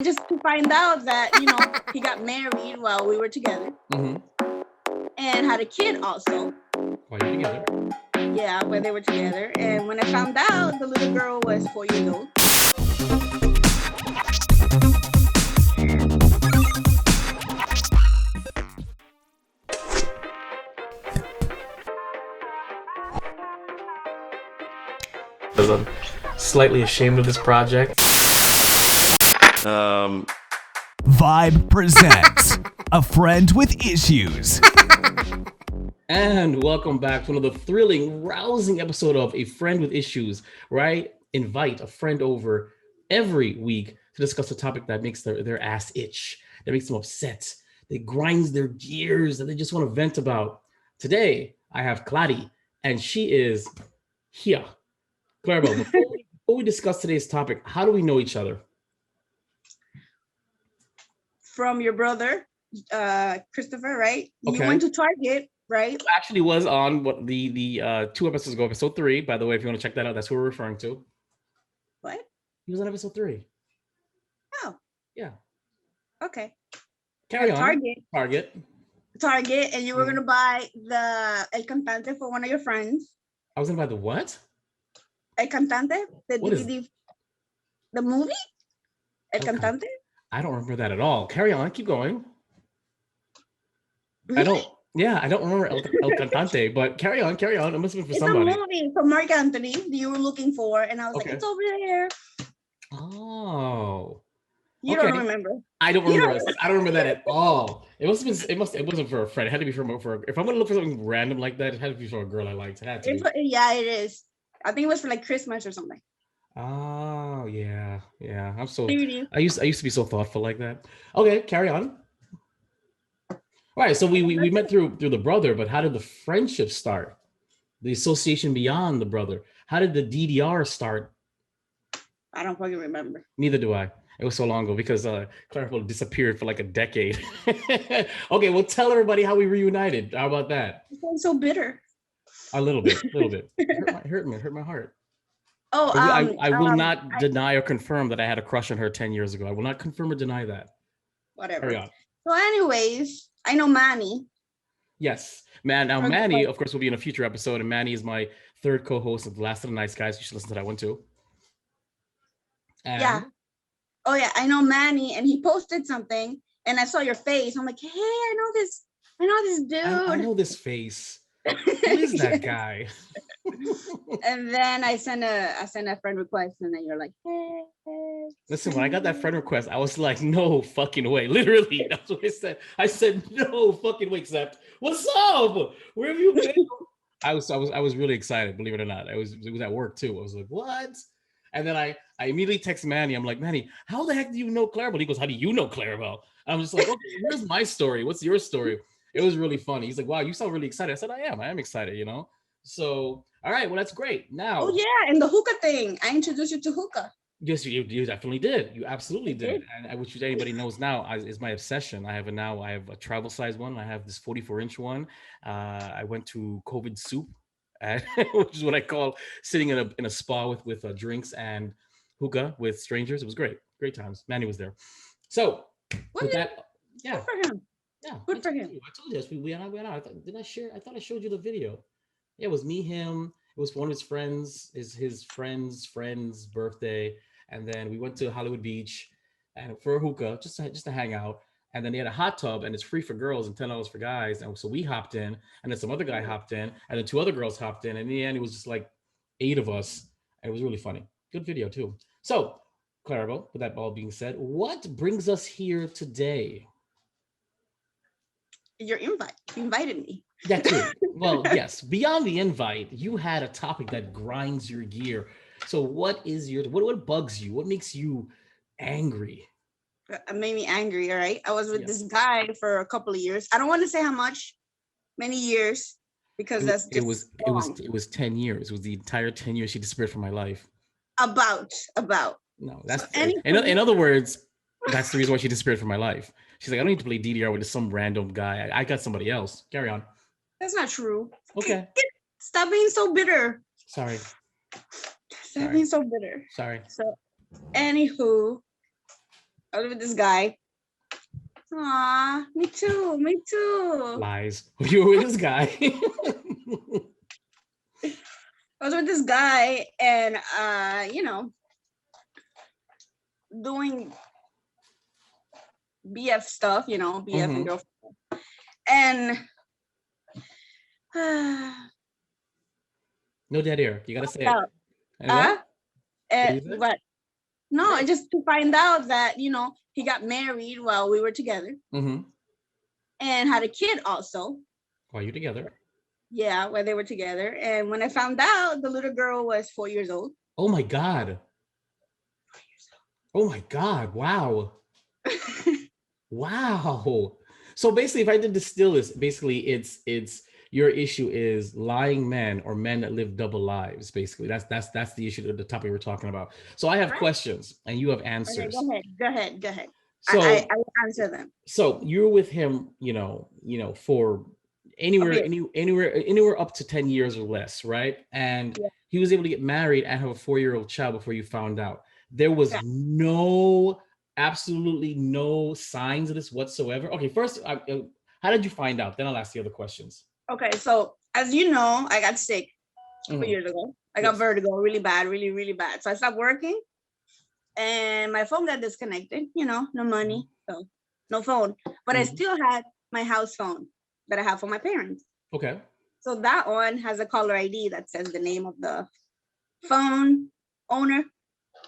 just to find out that, he got married while we were together and had a kid also. While you're together? Yeah, when they were together. And when I found out, the little girl was 4 years old. I'm slightly ashamed of this project. Vibe presents A Friend with Issues. And welcome back to another thrilling, rousing episode of A Friend with Issues, where I invite a friend over every week to discuss a topic that makes their ass itch, that makes them upset, that grinds their gears, that they just want to vent about. Today, I have Clary, and she is here. Clarabelle, before we discuss today's topic, how do we know each other? From your brother, Christopher, right? Okay. You went to Target, right? Actually was on what the 2 episodes ago, episode 3, by the way, if you want to check that out, that's what we're referring to. What? He was on episode 3. Oh. Yeah. Okay. Carry on. Target, and you were gonna buy the El Cantante for one of your friends. I was gonna buy the what? El Cantante, the what DVD, the movie, El Cantante. I don't remember that at all. Carry on, keep going. Really? I don't remember El Cantante, but carry on. It must have been for somebody. It's a movie from Mark Anthony that you were looking for, and I was like, it's over there. Oh. You don't remember. I don't remember. I don't remember that at all. It wasn't for a friend. It had to be for if I'm gonna look for something random like that, it had to be for a girl I liked. It had to be. Yeah, it is. I think it was for like Christmas or something. Oh yeah. I'm so. I used to be so thoughtful like that. Okay, carry on. All right, so we met through the brother, but how did the friendship start? The association beyond the brother. How did the DDR start? I don't fucking remember. Neither do I. It was so long ago because Clarabelle disappeared for like a decade. Okay, well, tell everybody how we reunited. How about that? You sound so bitter. A little bit. Hurt my heart. Oh, I will not deny or confirm that I had a crush on her 10 years ago. I will not confirm or deny that. Whatever. Carry on. So anyways, I know Manny. Yes. Now Manny, of course, will be in a future episode, and Manny is my third co-host of The Last of the Nice Guys. You should listen to that one too. And yeah. Oh yeah, I know Manny, and he posted something, and I saw your face. I'm like, hey, I know this dude. I know this face. Who is that guy? And then I sent a friend request, and then you're like, hey. Listen, when I got that friend request, I was like, no fucking way. Literally, that's what I said. I said, no fucking way, except, what's up? Where have you been? I was really excited, believe it or not. It was at work too. I was like, what? And then I immediately text Manny. I'm like, Manny, how the heck do you know Clarabelle? He goes, how do you know Clarabelle? I'm just like, okay, here's my story. What's your story? It was really funny. He's like, wow, you sound really excited. I said, I am excited, So, all right, well, that's great. Now. Oh, yeah, and the hookah thing. I introduced you to hookah. Yes, you definitely did. You absolutely did. And which anybody knows now is my obsession. I have a travel size one. I have this 44-inch one. I went to COVID soup. Which is what I call sitting in a spa with drinks and hookah with strangers. It was great times. Manny was there. So with that, yeah, good for him. Yeah, good for him. I told you we went out. I thought I showed you the video. Yeah, it was me, him. It was one of his friends, his friend's birthday, and then we went to Hollywood Beach and for a hookah just to hang out. And then they had a hot tub, and it's free for girls and $10 for guys. And so we hopped in, and then some other guy hopped in, and then 2 other girls hopped in. And in the end, it was just like 8 of us, and it was really funny. Good video too. So, Clarabelle, with that all being said, what brings us here today? Your invite. You invited me. That too. Well, yes. Beyond the invite, you had a topic that grinds your gear. So, what bugs you? What makes you angry? It made me angry. All right, I was with this guy for a couple of years. I don't want to say how much, many years, because it was 10 years. It was the entire 10 years she disappeared from my life. About. No, that's in other words, that's the reason why she disappeared from my life. She's like, I don't need to play DDR with some random guy. I got somebody else. Carry on. That's not true. Okay. Stop being so bitter. Sorry. Stop being so bitter. Sorry. So, anywho. I was with this guy. Aw, me too. Me too. Lies. You were with this guy. I was with this guy, and you know, doing BF stuff. You know, BF and girlfriend, and No dead air. You gotta say it. out. And what? But no, I just to find out that, you know, he got married while we were together, and had a kid also. While you're together. Yeah, while they were together. And when I found out, the little girl was 4 years old. Oh my God. Oh my God. Wow. Wow. So basically, if I did distill this, basically it's your issue is lying men or men that live double lives. Basically, that's the issue, the topic we're talking about. So I have questions and you have answers. Okay, go ahead. So I will answer them. So you're with him, you know, for anywhere up to 10 years or less, right? And he was able to get married and have a 4-year-old child before you found out. There was absolutely no signs of this whatsoever. Okay, first, how did you find out? Then I'll ask the other questions. Okay, so as you know, I got sick 4 years ago. I got vertigo really bad, really, really bad. So I stopped working and my phone got disconnected, you know, no money, so no phone. But I still had my house phone that I have for my parents. Okay. So that one has a caller ID that says the name of the phone owner.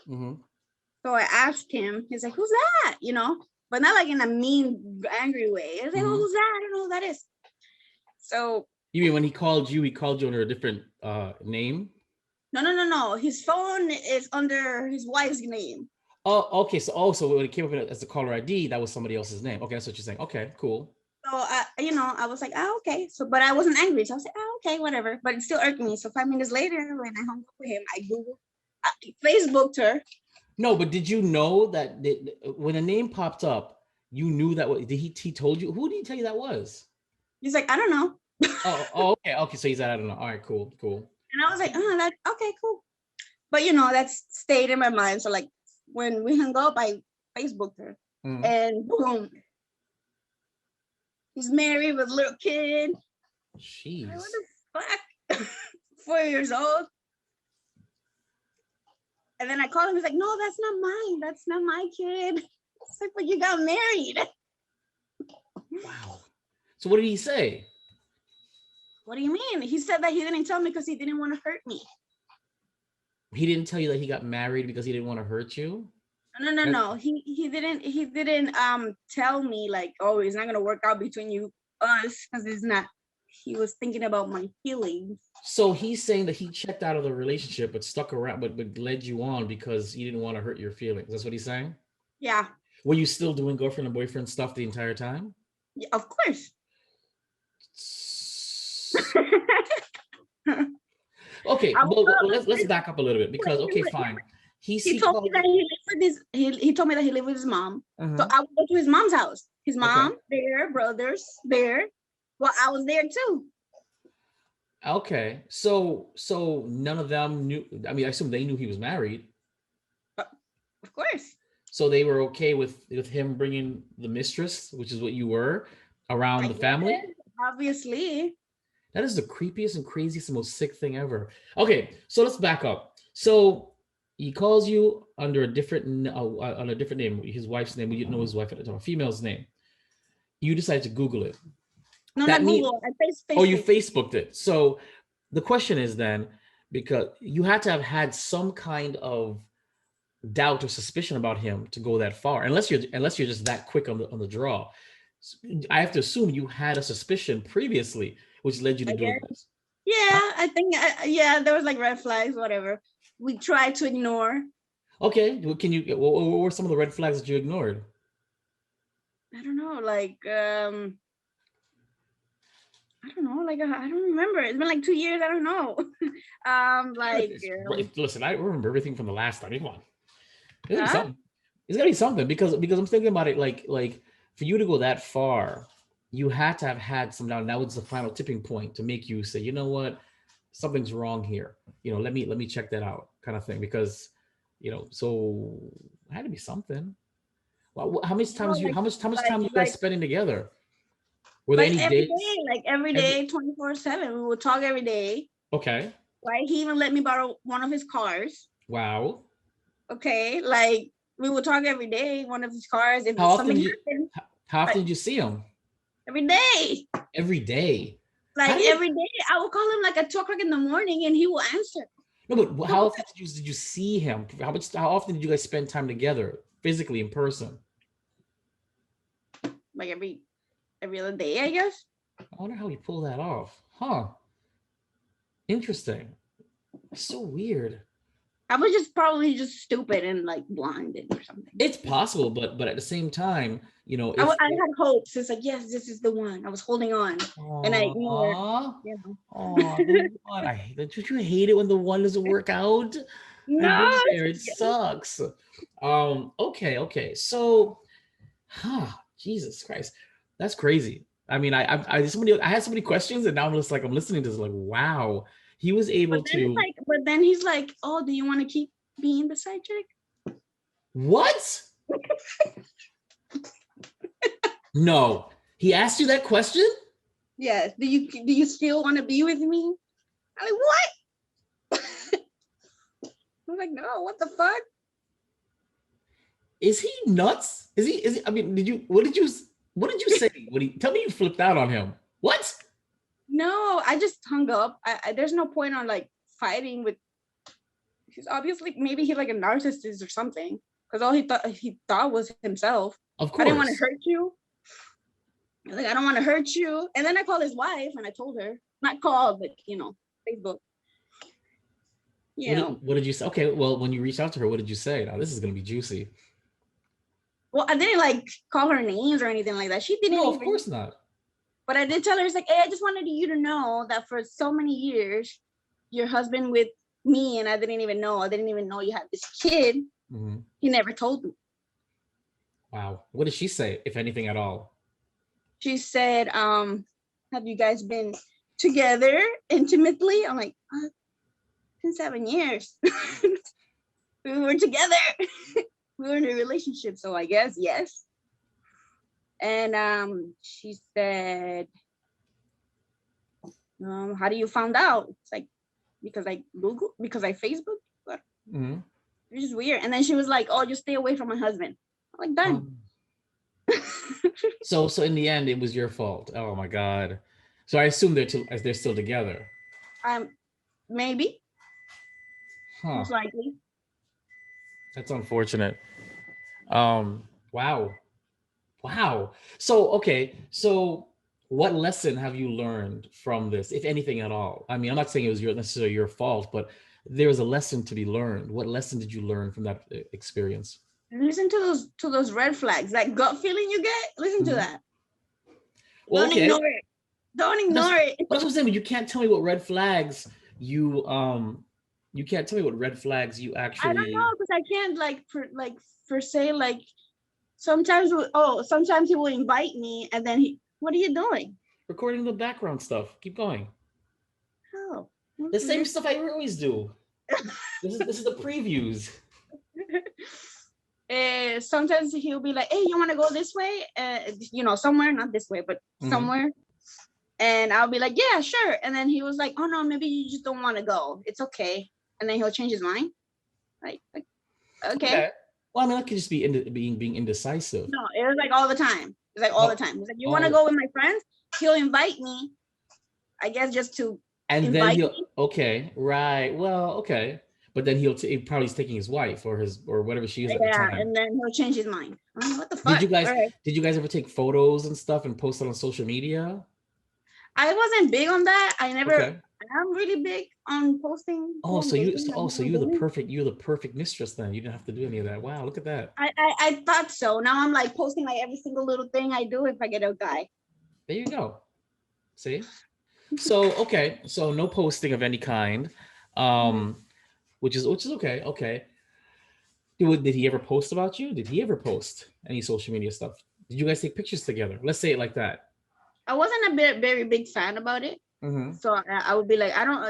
So I asked him, he's like, who's that? You know, but not like in a mean, angry way. I was like, oh, who's that? I don't know who that is. So you mean when he called you under a different name? No. His phone is under his wife's name. Oh, okay. So when it came up as the caller ID, that was somebody else's name. Okay, that's what you're saying. Okay, cool. So you know, I was like, oh, okay. So, but I wasn't angry. So I was like, oh, okay, whatever. But it still irked me. So 5 minutes later, when I hung up with him, I Facebooked her. No, but did you know that when a name popped up, you knew that? Did he told you? Who did he tell you that was? He's like, I don't know. Okay. So he said, I don't know. All right, cool. And I was like, oh, that's okay, cool. But you know, that's stayed in my mind. So like when we hung up, I Facebooked her, and boom, he's married with a little kid. Jeez. What the fuck? 4 years old. And then I called him. He's like, no, that's not mine. That's not my kid. It's like, but you got married. Wow. So what did he say? What do you mean? He said that he didn't tell me because he didn't want to hurt me. He didn't tell you that he got married because he didn't want to hurt you? No. He didn't tell me like, oh, it's not gonna work out between us because it's not. He was thinking about my feelings. So he's saying that he checked out of the relationship but stuck around, but led you on because he didn't want to hurt your feelings. That's what he's saying? Yeah. Were you still doing girlfriend and boyfriend stuff the entire time? Yeah, of course. Okay, well, let's back up a little bit because fine. He told me that he lived with he told me that he lived with his mom. So I would go to his mom's house. His mom there, brothers there. Well, I was there too. Okay, so none of them knew. I mean, I assume they knew he was married. Of course. So they were okay with him bringing the mistress, which is what you were, around the family? Obviously. That is the creepiest and craziest and most sick thing ever. Okay, so let's back up. So he calls you under a different name, his wife's name. We didn't know his wife at the time, a female's name. You decided to Google it. No, not Google. I Facebooked. Oh, you Facebooked it. So the question is then, because you had to have had some kind of doubt or suspicion about him to go that far, unless you're just that quick on the draw. I have to assume you had a suspicion previously, which led you to doing this. Yeah, I think there was like red flags, whatever. We tried to ignore. Okay, what were some of the red flags that you ignored? I don't know, like I don't know, like I don't remember. It's been like 2 years. I don't know. Listen, I remember everything from the last time. Come on, it's gotta be something because I'm thinking about it. Like for you to go that far, you had to have had some doubt. And that was the final tipping point to make you say, you know what, something's wrong here. You know, let me check that out, kind of thing. Because so it had to be something. Well, how much time like, how much time you guys like spending together? Were there any every dates? day, like every day, 24/7. We would talk every day. Okay. Right? He even let me borrow one of his cars. Wow. Okay, like we would talk every day. One of his cars. If How often something did you happened, how often like did you see him? every day. Every day. How Like do you every day, I would call him like at 2 o'clock in the morning, and he will answer. No, but how often did you see him? How often did you guys spend time together physically in person? Like every other day, I guess. I wonder how you pull that off. Huh. Interesting. So weird. I was just probably just stupid and like blinded or something. It's possible, but at the same time, you know, I had hopes. It's like, yes, this is the one. I was holding on, and I ignored. You know. Don't you hate it when the one doesn't work out? No. I've been there. It sucks. Okay. So, Jesus Christ, that's crazy. I mean, I had so many questions, and now I'm just like I'm listening to this, like, wow, he was able to. But then he's like, oh, do you want to keep being the side chick? What? No, he asked you that question? Yes. Do you still want to be with me? I'm like, what? I'm like, no, what the fuck? Is he nuts? Is he? I mean, what did you say? Tell me you flipped out on him. What? No, I just hung up. There's no point on like fighting with. He's obviously maybe he's like a narcissist or something. Because all he thought was himself. Of course. I didn't want to hurt you. Like, I don't want to hurt you. And then I called his wife and I told her, not called, but Facebook. What did you say? Okay, well, when you reached out to her, what did you say? Now this is gonna be juicy. Well, I didn't like call her names or anything like that. She didn't. No, of course not. But I did tell her, it's like, hey, I just wanted you to know that for so many years, your husband with me, and I didn't even know you had this kid. Mm-hmm. He never told me. Wow. What did she say, if anything at all? She said, have you guys been together intimately? I'm like, in 7 years. We were together. We were in a relationship, so I guess yes. And she said, how do you find out? It's like, because I Facebook. But it's just weird. And then she was like, oh, just stay away from my husband. I'm like, done. So in the end, it was your fault. Oh my God. So I assume they're still together. Maybe. Huh. Most likely. That's unfortunate. Wow. So, okay. So what lesson have you learned from this, if anything at all? I mean, I'm not saying it was necessarily your fault, but there was a lesson to be learned. What lesson did you learn from that experience? Listen to those red flags, that gut feeling you get. Listen to that. Well, Don't ignore it. Don't ignore it. That's what I'm saying. But you can't tell me what red flags you can't tell me what red flags you actually. I don't know, because I can't per se sometimes he will invite me and then what are you doing? Recording the background stuff. Keep going. Oh. The same stuff I always do. This is the previews. Sometimes he'll be like, hey, you want to go this way? Somewhere, not this way, but somewhere. And I'll be like, yeah, sure. And then he was like, oh no, maybe you just don't want to go. It's okay. And then he'll change his mind. Like okay. Well, I mean, that could just be being indecisive. No, it was like all the time. It's like all the time. He's like, you want to go with my friends? He'll invite me, I guess, just to invite me. Okay, right. Well, okay. But then he'll probably is taking his wife or whatever she is at the time. And then he'll change his mind. I mean, what the fuck? Did you guys ever take photos and stuff and post it on social media? I wasn't big on that. I'm really big on posting. Oh, so you're the perfect mistress then. You didn't have to do any of that. Wow, look at that. I thought so. Now I'm like posting like every single little thing I do if I get a guy. There you go. See? So okay. So no posting of any kind. Which is okay. Okay. Did he ever post about you? Did he ever post any social media stuff? Did you guys take pictures together? Let's say it like that. I wasn't very big fan about it. So I would be like, I don't,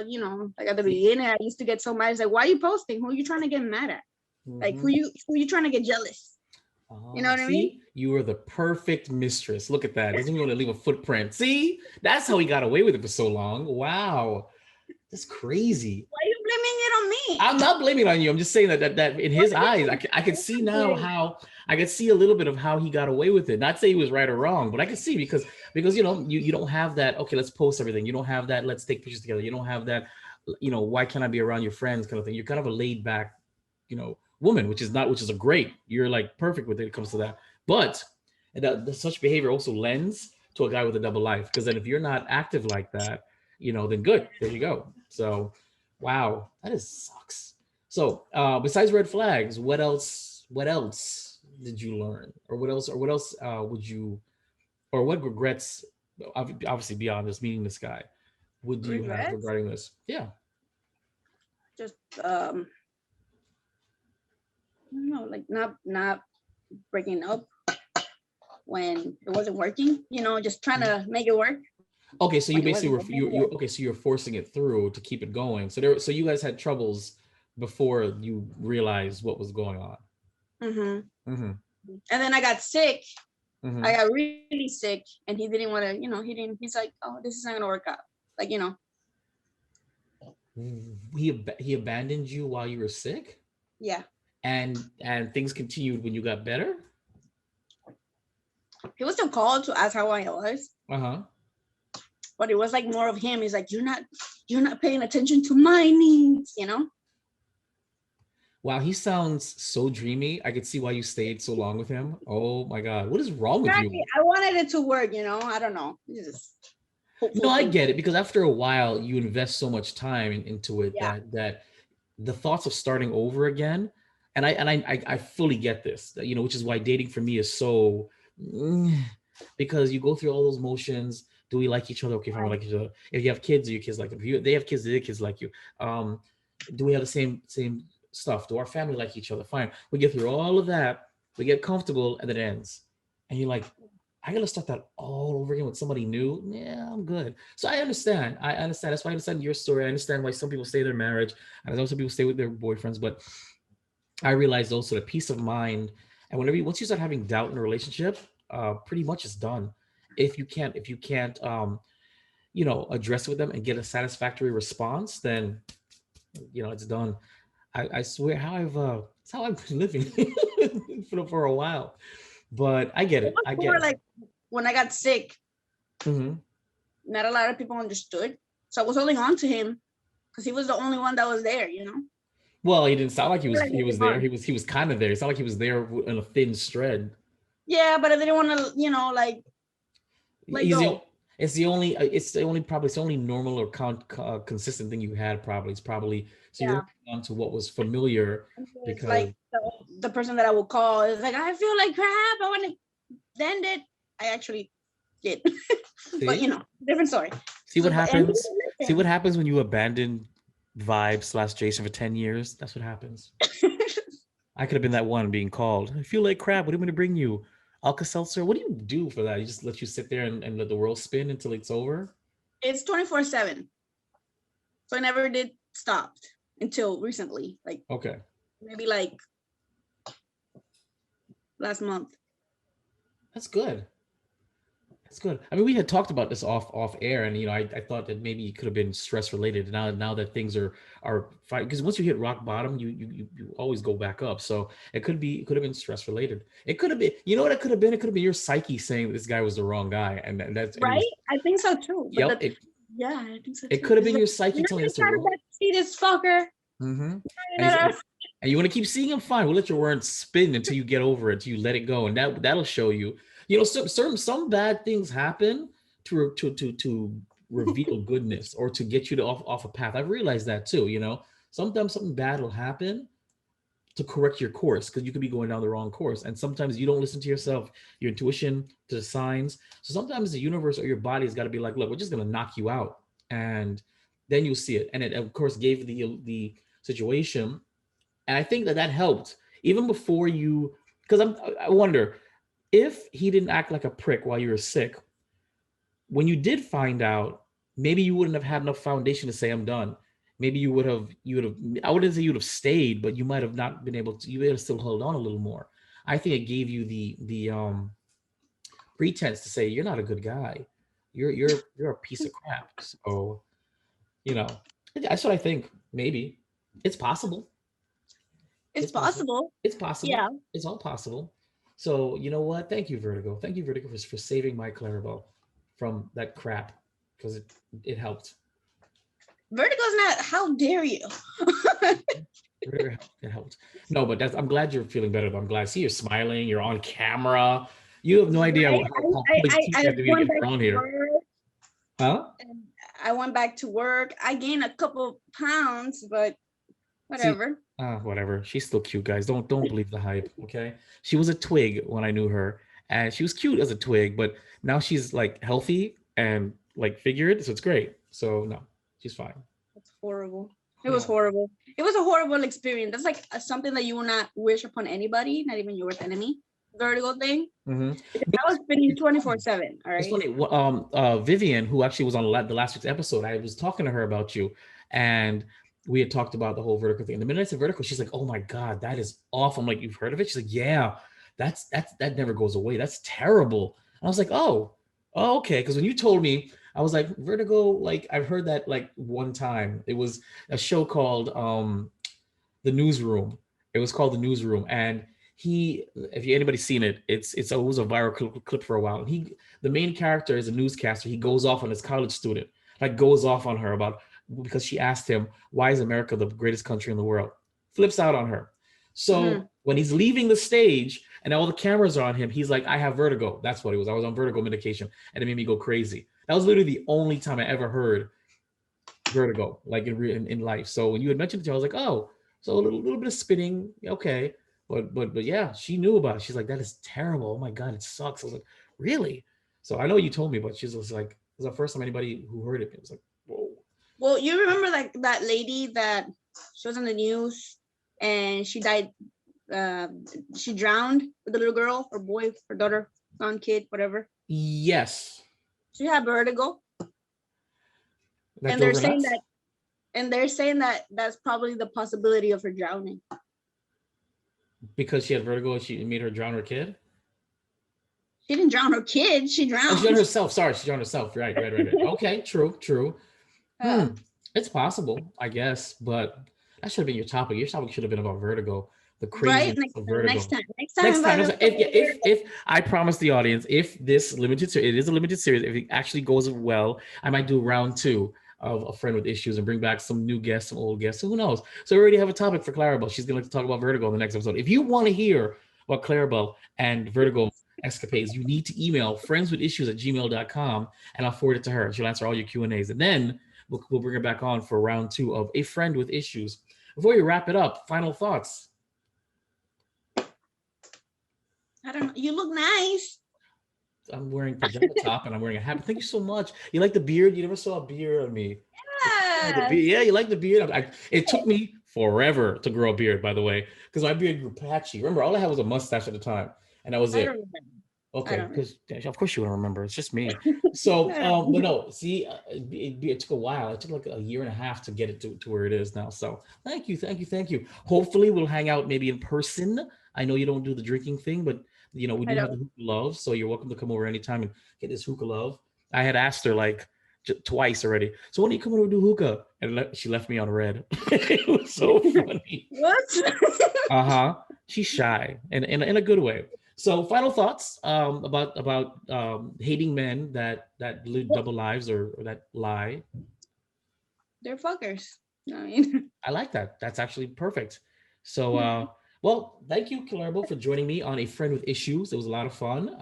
like at the beginning, I used to get so mad. It's like, why are you posting? Who are you trying to get mad at? Like, who you trying to get jealous? You know what I mean? See, you were the perfect mistress. Look at that. Doesn't even want to leave a footprint. See, that's how he got away with it for so long. Wow, that's crazy. Why are you blaming it on me? I'm not blaming it on you. I'm just saying that in his eyes, I can see now how I can see a little bit of how he got away with it. Not say he was right or wrong, but I can see because you know you don't have that. Okay, let's post everything. You don't have that. Let's take pictures together. You don't have that. You know, why can't I be around your friends kind of thing. You're kind of a laid back, you know, woman, which is a great. You're like perfect when it comes to that. But such behavior also lends to a guy with a double life, because then if you're not active like that, you know, then good. There you go. So. Wow, that sucks. So, besides red flags, what else did you learn, or what else would you, or what regrets, obviously beyond just meeting this guy, would you have regarding this? Yeah. Just no, like not breaking up when it wasn't working. You know, just trying to make it work. Okay, so you basically were okay. So you're forcing it through to keep it going. So you guys had troubles before you realized what was going on. Mm-hmm. Mm-hmm. And then I got sick. Mm-hmm. I got really sick, and he didn't want to. You know, he's like, "Oh, this is not gonna work out." Like, you know. He abandoned you while you were sick? Yeah. And things continued when you got better? He was still called to ask how I was. Uh-huh. But it was like more of him. He's like, you're not paying attention to my needs, you know? Wow, he sounds so dreamy. I could see why you stayed so long with him. Oh my God, what is wrong with you? I wanted it to work, you know? I don't know. No, I get it, because after a while you invest so much time into it that the thoughts of starting over again, and I fully get this, you know, which is why dating for me is so, because you go through all those motions. Do we like each other? Okay, fine, we like each other. If you have kids, do your kids like them? If they have kids, do their kids like you? Do we have the same stuff? Do our family like each other? Fine. We get through all of that. We get comfortable, and it ends. And you're like, I gotta start that all over again with somebody new. Yeah, I'm good. So I understand. That's why I understand your story. I understand why some people stay in their marriage. I know some people stay with their boyfriends, but I realized also the peace of mind. And once you start having doubt in a relationship, pretty much it's done. If you can't, you know, address it with them and get a satisfactory response, then, you know, it's done. I swear, it's how I've been living for a while. But I get it. I get it. Like when I got sick, not a lot of people understood. So I was holding on to him because he was the only one that was there, you know? Well, he didn't sound like he was there. He was kind of there. It sounded like he was there in a thin thread. Yeah, but I didn't want to, you know, like it's the only normal or consistent thing you had, probably. It's probably so you're on to what was familiar, because like the person that I would call is like, I feel like crap, I want to end it. I actually did. But you know, different story. See what happens? See what happens when you abandon Vibe / Jason for 10 years? That's what happens. I could have been that one being called. I feel like crap. What am I going to bring you? Alka-Seltzer? What do you do for that? You just let you sit there and let the world spin until it's over? It's 24/7. So I never did stop until recently. Like, okay, maybe like last month. That's good. That's good. I mean, we had talked about this off air, and you know, I thought that maybe it could have been stress related. Now that things are fine, because once you hit rock bottom, you always go back up. So it could have been stress related. It could have been, you know what it could have been? It could have been your psyche saying that this guy was the wrong guy, and that's right. I think so too. Yep. Yeah, I think so too. It could have been your psyche telling us to see this fucker. Mm-hmm. And you want to keep seeing him? Fine. We'll let your words spin until you get over it, until you let it go, and that'll show you. You know, some bad things happen to reveal goodness, or to get you to off a path. I've realized that too. You know, sometimes something bad will happen to correct your course, because you could be going down the wrong course, and sometimes you don't listen to yourself, your intuition, to the signs. So sometimes the universe or your body has got to be like, look, we're just gonna knock you out, and then you'll see it. And it of course gave the situation, and I think that helped even before you, because I wonder, if he didn't act like a prick while you were sick, when you did find out, maybe you wouldn't have had enough foundation to say, I'm done. Maybe I wouldn't say you'd have stayed, but you might have not been able to, you would have still held on a little more. I think it gave you the pretense to say you're not a good guy. You're a piece of crap. So, you know, that's what I think. Maybe it's possible. It's It's possible. possible. It's possible. Yeah. It's all possible. So you know what? Thank you, Vertigo. Thank you, Vertigo, for saving my Clarabelle from that crap, because it helped. Vertigo's not. How dare you? It helped. No, but I'm glad you're feeling better. Though. I'm glad. See, you're smiling. You're on camera. You have no idea Right? how pulling teeth you have to be to went get back around to here. work, Huh? and I went back to work. I gained a couple pounds, but whatever. See, whatever. She's still cute, guys. Don't believe the hype. Okay. She was a twig when I knew her, and she was cute as a twig, but now she's like healthy and like figured, so it's great. So no, she's fine. It's horrible. It was horrible. It was a horrible experience. That's like something that you will not wish upon anybody, not even your worst enemy. Vertigo thing. Mm-hmm. I was spinning 24/7. All right. It's funny. Vivian, who actually was on the last week's episode, I was talking to her about you, and we had talked about the whole vertical thing. And the minute I said vertical, she's like, "Oh my god, that is awful." I'm like, "You've heard of it?" She's like, "Yeah, that never goes away. That's terrible." And I was like, "Oh, okay." Because when you told me, I was like, vertigo. Like I've heard that like one time. It was a show called The Newsroom. It was called The Newsroom, and if anybody's seen it, it was a viral clip for a while. The main character is a newscaster. He goes off on his college student, like goes off on her because she asked him, why is America the greatest country in the world? Flips out on her. So when he's leaving the stage and all the cameras are on him, he's like, I have vertigo. That's what it was. I was on vertigo medication, and it made me go crazy. That was literally the only time I ever heard vertigo, like in life. So when you had mentioned it to me, I was like, oh, so a little bit of spinning. Okay. But yeah, she knew about it. She's like, that is terrible. Oh my God, it sucks. I was like, really? So I know you told me, but she was like, it was the first time anybody who heard it. It was like, whoa. Well, you remember like that lady that she was on the news and she died. She drowned with a little girl, or boy, her daughter, son, kid, whatever. Yes. She had vertigo. And they're saying that that's probably the possibility of her drowning. Because she had vertigo, she made her drown her kid? She didn't drown her kid. She drowned. Oh, she drowned herself. Sorry, she drowned herself. Right. Okay, true. It's possible, I guess, but that should have been your topic. Your topic should have been about vertigo. The craziness of vertigo. Next time. If I promise the audience, if this limited series, it is a limited series, if it actually goes well, I might do round 2 of A Friend with Issues and bring back some new guests, some old guests. So who knows? So we already have a topic for Clarabelle. She's going to talk about vertigo in the next episode. If you want to hear about Clarabelle and vertigo escapades, you need to email friendswithissues@gmail.com, and I'll forward it to her. She'll answer all your Q&As. And then we'll bring her back on for round 2 of A Friend with Issues. Before we wrap it up, final thoughts. I don't know. You look nice. I'm wearing pajama top and I'm wearing a hat. Thank you so much. You like the beard? You never saw a beard on me. Yeah, you like the beard? It took me forever to grow a beard, by the way, because my beard grew patchy. Remember, all I had was a mustache at the time, and that was it. Okay, because of course you want to remember. It's just me. So, but no, see, it took a while. It took like a year and a half to get it to where it is now. So thank you. Hopefully we'll hang out maybe in person. I know you don't do the drinking thing, but we do have the hookah love. So you're welcome to come over anytime and get this hookah love. I had asked her like twice already. So when are you coming over to do hookah? And she left me on red. It was so funny. What? She's shy and in a good way. So final thoughts about hating men that live double lives or that lie. They're fuckers. I like that. That's actually perfect. So well, thank you, Clarabelle, for joining me on A Friend with Issues. It was a lot of fun.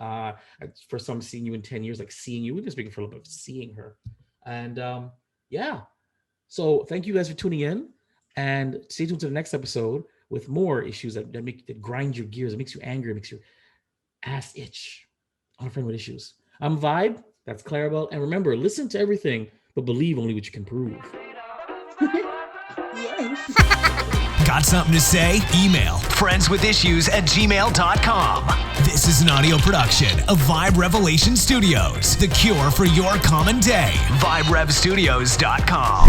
First time seeing you in 10 years, like seeing you. We've been speaking for a little bit, seeing her. And yeah. So thank you guys for tuning in, and stay tuned to the next episode with more issues that grind your gears. It makes you angry. It makes your ass itch. On A Friend with Issues. I'm Vibe. That's Clarabelle. And remember, listen to everything, but believe only what you can prove. Yes. Got something to say? Email friendswithissues@gmail.com. This is an audio production of Vibe Revelation Studios, the cure for your common day. VibeRevStudios.com.